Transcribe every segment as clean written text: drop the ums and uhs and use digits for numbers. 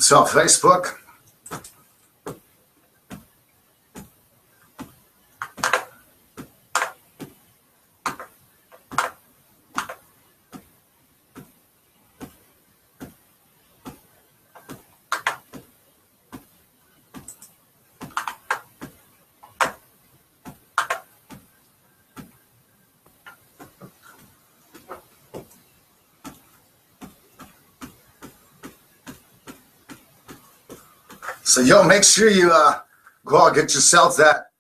So Facebook. So yo, make sure you go out, get yourself that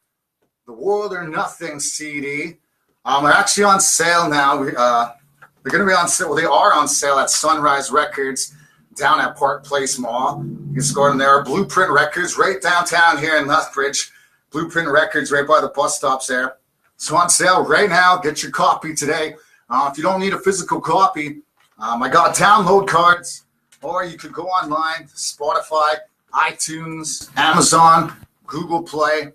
The World or Nothing CD. They're actually on sale now. They're going to be on sale. Well, they are on sale at Sunrise Records down at Park Place Mall. You can score them there. Blueprint Records right downtown here in Lethbridge. Blueprint Records right by the bus stops there. So on sale right now. Get your copy today. If you don't need a physical copy, I got download cards, or you could go online, Spotify, iTunes, Amazon, Google Play.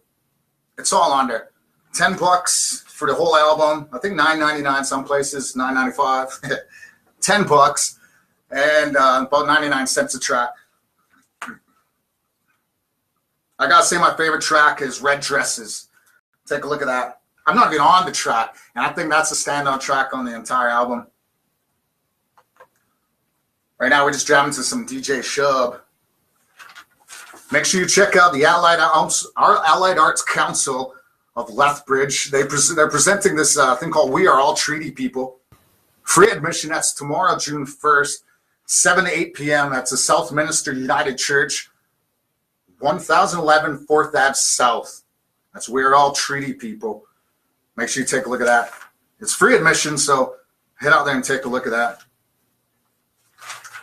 It's all under $10 for the whole album. I think $9.99 some places, $9.95, $10, and about 99 cents a track. I gotta say my favorite track is Red Dresses. Take a look at that. I'm not even on the track, and I think that's a standout track on the entire album. Right now we're just jamming to some DJ Shub. Make sure you check out the Allied Arts Council of Lethbridge. They're presenting this thing called We Are All Treaty People. Free admission. That's tomorrow, June 1st, 7 to 8 p.m. That's the Southminster United Church, 1011 4th Ave South. That's We Are All Treaty People. Make sure you take a look at that. It's free admission, so head out there and take a look at that.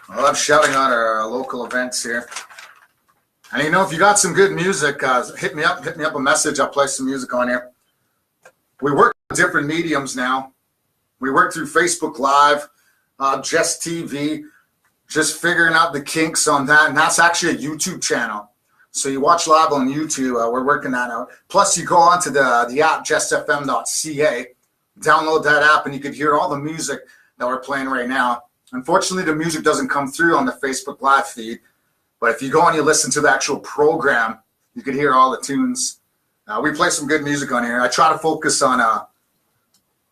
I love shouting out our local events here. And you know, if you got some good music, hit me up a message. I'll play some music on here. We work with different mediums now. We work through Facebook Live, JessTV, just figuring out the kinks on that. And that's actually a YouTube channel. So you watch live on YouTube. We're working that out. Plus, you go onto the app, JessFM.ca, download that app, and you can hear all the music that we're playing right now. Unfortunately, the music doesn't come through on the Facebook Live feed. But if you go and you listen to the actual program, you can hear all the tunes. We play some good music on here. I try to focus on,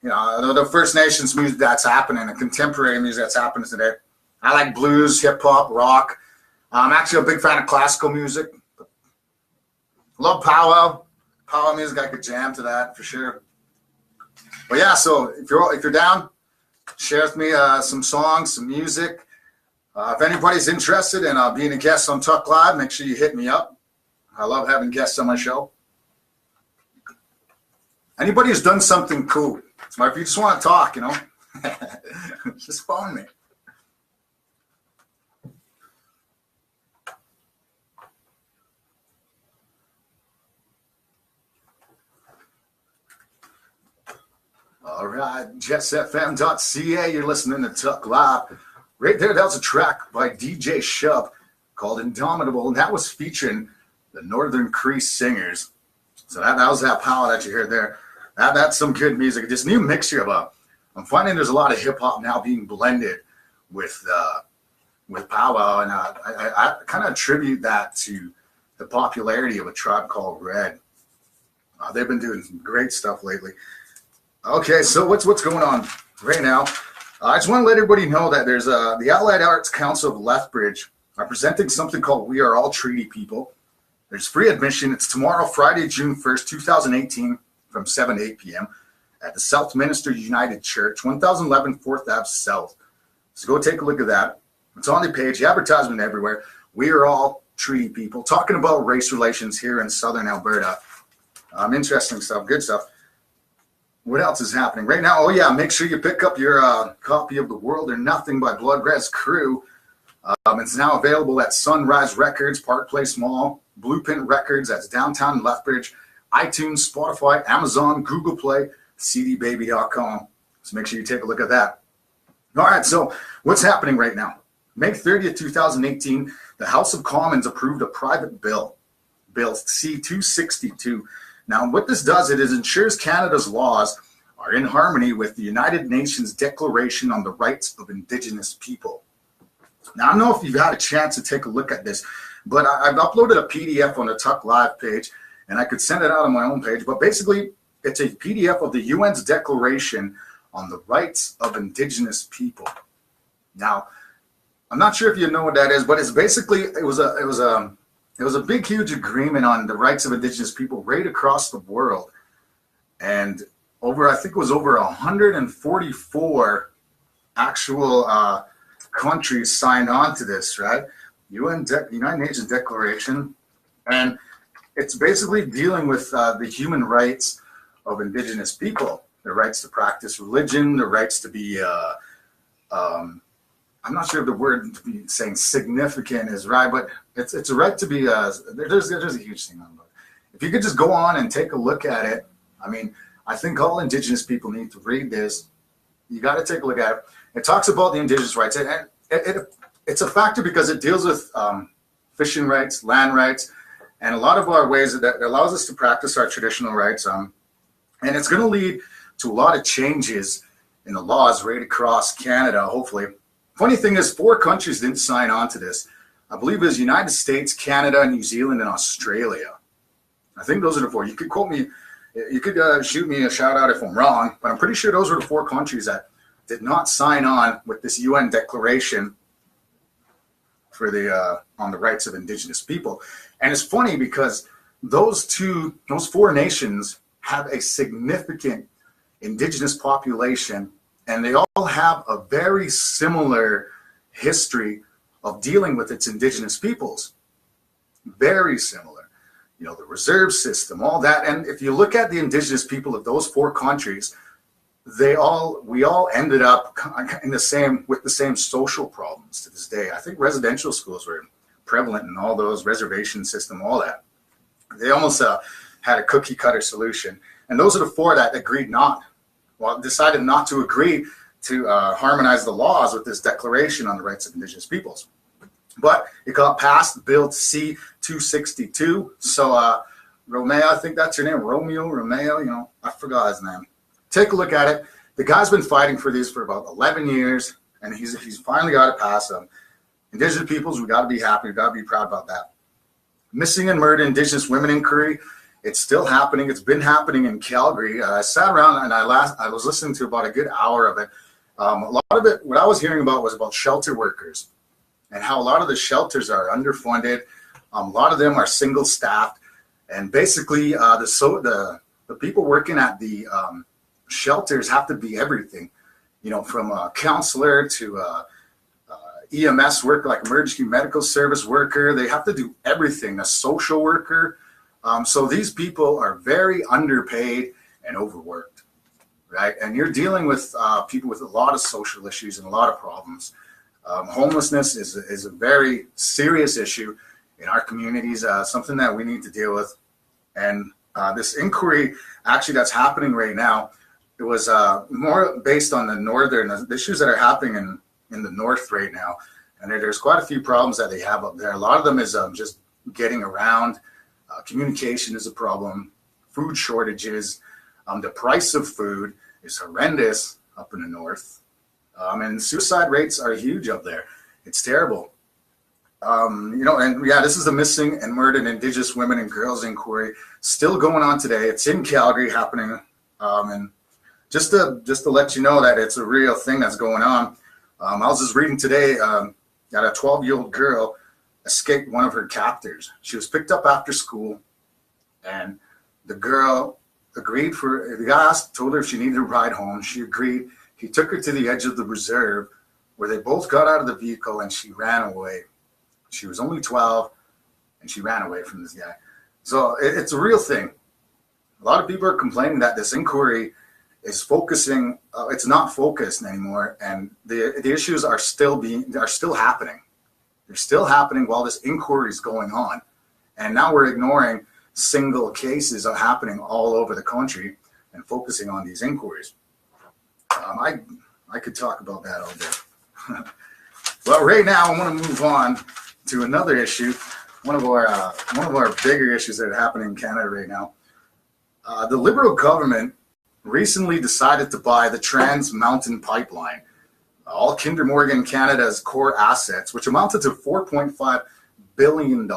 the First Nations music that's happening, the contemporary music that's happening today. I like blues, hip hop, rock. I'm actually a big fan of classical music. Love powwow music. I could jam to that for sure. But yeah, so if you're down, share with me some songs, some music. If anybody's interested in being a guest on Tukk Live, make sure you hit me up. I love having guests on my show. Anybody who's done something cool, so if you just want to talk, just phone me. All right, JessFM.ca, you're listening to Tukk Live. Right there, that was a track by DJ Shub called Indomitable, and that was featuring the Northern Cree Singers. So that was that power that you heard there. That's some good music. This new mixture of I'm finding there's a lot of hip hop now being blended with powwow, and I kind of attribute that to the popularity of A Tribe Called Red. They've been doing some great stuff lately. Okay, so what's going on right now? I just want to let everybody know that there's the Allied Arts Council of Lethbridge are presenting something called We Are All Treaty People. There's free admission. It's tomorrow, Friday, June 1st, 2018, from 7 to 8 p.m. at the Southminster United Church, 1011 4th Ave South. So go take a look at that. It's on the page, the advertisement everywhere. We Are All Treaty People, talking about race relations here in southern Alberta. Interesting stuff, good stuff. What else is happening right now? Oh, yeah, make sure you pick up your copy of The World or Nothing by Bloodgrass Crew. It's now available at Sunrise Records, Park Place Mall, Blueprint Records, that's downtown Lethbridge, iTunes, Spotify, Amazon, Google Play, cdbaby.com. So make sure you take a look at that. All right, so what's happening right now? May 30th, 2018, the House of Commons approved a private bill, Bill C-262. Now, what this does, it ensures Canada's laws are in harmony with the United Nations Declaration on the Rights of Indigenous People. Now, I don't know if you've had a chance to take a look at this, but I've uploaded a PDF on the TukkLive page, and I could send it out on my own page. But basically, it's a PDF of the UN's Declaration on the Rights of Indigenous People. Now, I'm not sure if you know what that is, but it's basically it was a big, huge agreement on the rights of Indigenous people right across the world, and I think it was over 144 actual countries signed on to this, right? United Nations Declaration, and it's basically dealing with the human rights of Indigenous people, their rights to practice religion, their rights to be, I'm not sure if the word to be saying significant is right, but it's a right to be, there's a huge thing on it. If you could just go on and take a look at it, I mean, I think all Indigenous people need to read this. You got to take a look at it. It talks about the Indigenous rights, and it's a factor because it deals with fishing rights, land rights, and a lot of our ways that allows us to practice our traditional rights. And it's going to lead to a lot of changes in the laws right across Canada, hopefully. Funny thing is, 4 countries didn't sign on to this. I believe it was United States, Canada, New Zealand, and Australia. I think those are the 4. You could quote me. You could shoot me a shout out if I'm wrong, but I'm pretty sure those were the 4 countries that did not sign on with this UN declaration for on the rights of Indigenous people. And it's funny because those 4 nations have a significant Indigenous population, and they all have a very similar history of dealing with its Indigenous peoples. Very similar. You know, the reserve system, all that. And if you look at the Indigenous people of those 4 countries, we all ended up with the same social problems to this day. I think residential schools were prevalent in all those, reservation system, all that. They almost had a cookie cutter solution. And those are the 4 that decided not to agree to harmonize the laws with this Declaration on the Rights of Indigenous Peoples. But it got passed, Bill C-262. So Romeo, I think that's your name, Romeo, I forgot his name. Take a look at it. The guy's been fighting for these for about 11 years, and he's finally got it passed. Indigenous peoples, we got to be happy. We got to be proud about that. Missing and murdered Indigenous women inquiry. It's still happening. It's been happening in Calgary. I sat around and I was listening to about a good hour of it. A lot of it, what I was hearing about was about shelter workers and how a lot of the shelters are underfunded. A lot of them are single staffed, and basically the people working at the shelters have to be everything, from a counselor to EMS worker, like emergency medical service worker. They have to do everything, a social worker. So these people are very underpaid and overworked, right? And you're dealing with people with a lot of social issues and a lot of problems. Homelessness is a very serious issue in our communities, something that we need to deal with. And this inquiry actually that's happening right now, it was more based on the issues that are happening in the north right now. And there's quite a few problems that they have up there. A lot of them is just getting around. Communication is a problem. Food shortages. The price of food is horrendous up in the north. And suicide rates are huge up there. It's terrible. This is the missing and murdered Indigenous women and girls inquiry still going on today. It's in Calgary happening. And just to let you know that it's a real thing that's going on. I was just reading today that a 12-year-old girl escaped one of her captors. She was picked up after school, and the girl agreed the guy told her if she needed a ride home. She agreed. He took her to the edge of the reserve where they both got out of the vehicle, and she ran away. She was only 12, and she ran away from this guy. So it's a real thing. A lot of people are complaining that this inquiry is focusing. It's not focused anymore, and the issues are still happening. They're still happening while this inquiry is going on, and now we're ignoring single cases are happening all over the country and focusing on these inquiries. I could talk about that all day. Well, right now I want to move on to another issue. One of our bigger issues that are happening in Canada right now. The Liberal government recently decided to buy the Trans Mountain Pipeline. all Kinder Morgan Canada's core assets, which amounted to $4.5 billion.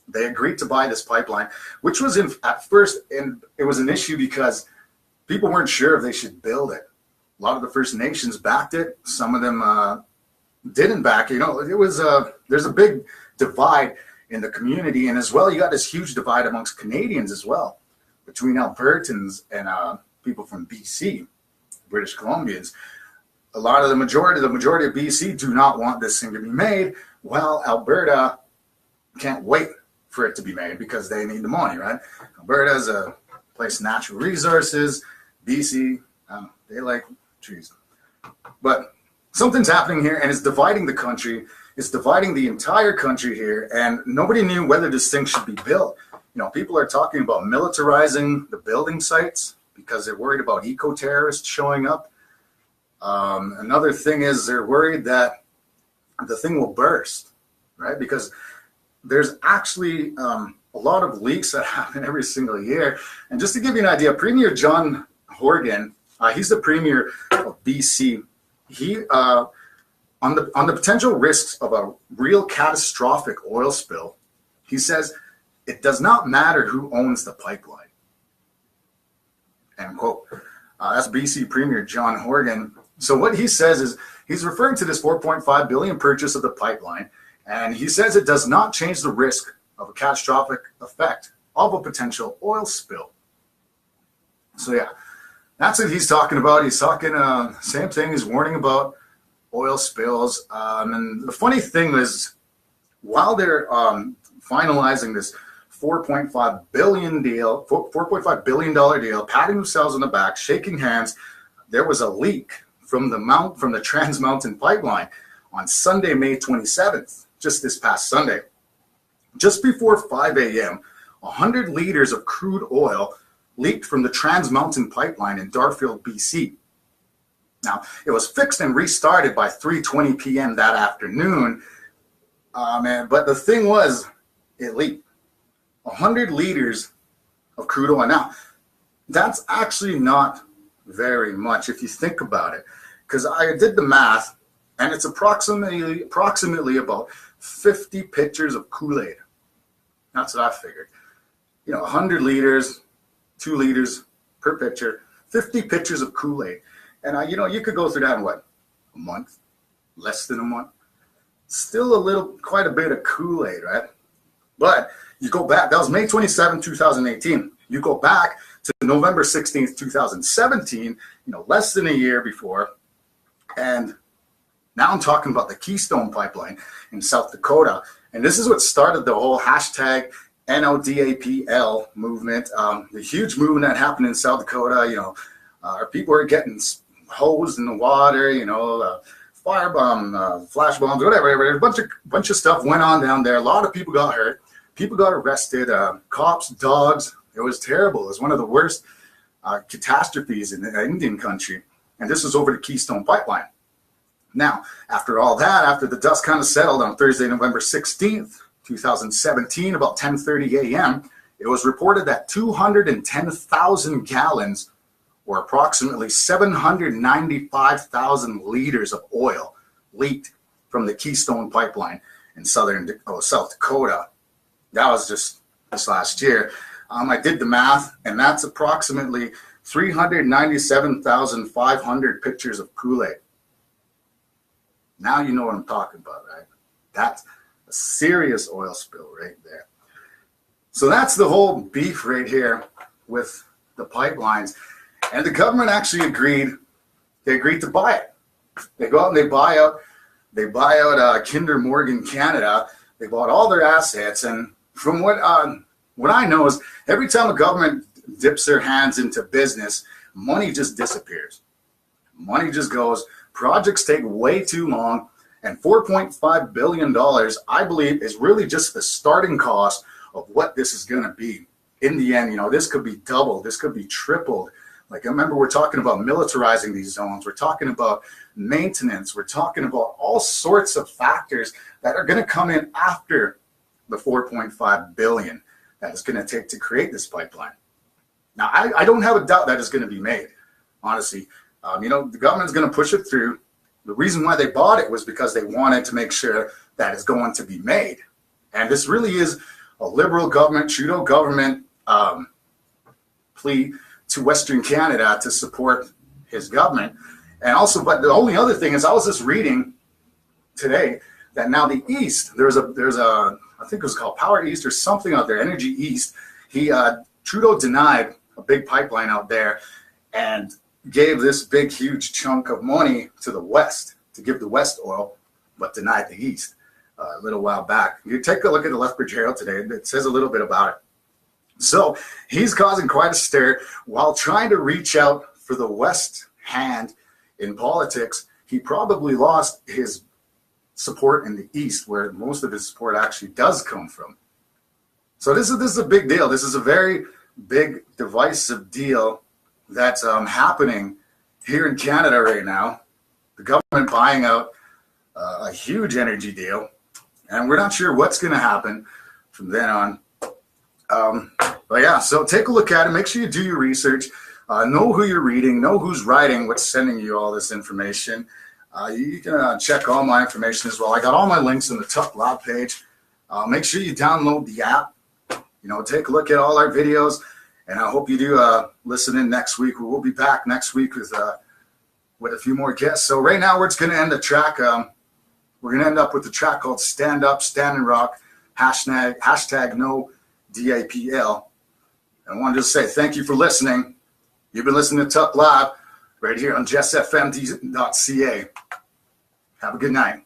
They agreed to buy this pipeline, which was at first, and it was an issue because people weren't sure if they should build it. A lot of the First Nations backed it. Some of them didn't back it. It was there's a big divide in the community, and as well, you got this huge divide amongst Canadians as well, between Albertans and people from BC, British Columbians. The majority of BC do not want this thing to be made, while Alberta can't wait for it to be made because they need the money, right? Alberta is a place of natural resources. BC, they like trees. But something's happening here, and it's dividing the country. It's dividing the entire country here, and nobody knew whether this thing should be built. People are talking about militarizing the building sites because they're worried about eco-terrorists showing up. Another thing is they're worried that the thing will burst, right? Because there's actually a lot of leaks that happen every single year. And just to give you an idea, Premier John Horgan, he's the Premier of BC. He on the potential risks of a real catastrophic oil spill, he says it does not matter who owns the pipeline. End quote. That's BC Premier John Horgan. So what he says is he's referring to this $4.5 billion purchase of the pipeline, and he says it does not change the risk of a catastrophic effect of a potential oil spill. So yeah, that's what he's talking about. He's talking same thing. He's warning about oil spills. And the funny thing is, while they're finalizing this $4.5 billion deal, patting themselves on the back, shaking hands, there was a leak from the Trans Mountain pipeline on Sunday, May 27th, just this past Sunday. Just before 5 a.m., 100 liters of crude oil leaked from the Trans Mountain pipeline in Darfield, BC. Now, it was fixed and restarted by 3:20 p.m. that afternoon, but the thing was, it leaked 100 liters of crude oil. Now, that's actually not very much if you think about it, because I did the math, and it's approximately about 50 pitchers of Kool-Aid. That's what I figured. 100 liters, 2 liters per pitcher, 50 pitchers of Kool-Aid. And, you could go through that in what? A month? Less than a month? Still quite a bit of Kool-Aid, right? But you go back, that was May 27, 2018. You go back to November 16th, 2017, less than a year before. And now I'm talking about the Keystone Pipeline in South Dakota. And this is what started the whole hashtag NODAPL movement, the huge movement that happened in South Dakota. People are getting hosed in the water, firebomb, flash bombs, whatever. A bunch of stuff went on down there. A lot of people got hurt. People got arrested, cops, dogs. It was terrible. It was one of the worst catastrophes in the Indian country. And this was over the Keystone Pipeline. Now, after all that, after the dust kind of settled on Thursday, November 16th, 2017, about 10:30 a.m., it was reported that 210,000 gallons, or approximately 795,000 liters of oil, leaked from the Keystone Pipeline in South Dakota. That was just this last year. I did the math, and that's approximately 397,500 pitchers of Kool-Aid. Now you know what I'm talking about, right? That's a serious oil spill right there. So that's the whole beef right here with the pipelines. And the government actually agreed. They agreed to buy it. They go out and they buy out Kinder Morgan Canada. They bought all their assets. And from what I know is every time a government dips their hands into business, money just disappears. Money just goes. Projects take way too long. And $4.5 billion, I believe, is really just the starting cost of what this is going to be. In the end, this could be doubled. This could be tripled. Like, I remember we're talking about militarizing these zones. We're talking about maintenance. We're talking about all sorts of factors that are going to come in after the $4.5 billion that it's going to take to create this pipeline. Now, I don't have a doubt that it's going to be made, honestly. The government's going to push it through. The reason why they bought it was because they wanted to make sure that it's going to be made. And this really is a Liberal government, Trudeau government plea to Western Canada to support his government. And also, but the only other thing is, I was just reading today that now the East, there's a I think it was called Power East or something out there, Energy East. Trudeau denied a big pipeline out there and gave this big, huge chunk of money to the West to give the West oil, but denied the East a little while back. You take a look at the Lethbridge Herald today. It says a little bit about it. So he's causing quite a stir while trying to reach out for the West hand in politics. He probably lost his support in the East, where most of his support actually does come from. So this is a big deal. This is a very big divisive deal that's happening here in Canada right now. The government buying out a huge energy deal, and we're not sure what's going to happen from then on. But yeah, so take a look at it. Make sure you do your research. Know who you're reading. Know who's writing what's sending you all this information. You can check all my information as well. I got all my links in the TukkLive page. Make sure you download the app. Take a look at all our videos. And I hope you do listen in next week. We'll be back next week with a few more guests. So right now we're just going to end the track. We're going to end up with the track called Stand Up, Stand and Rock, hashtag no DAPL. I want to just say thank you for listening. You've been listening to TukkLive right here on JessFM.ca. Have a good night.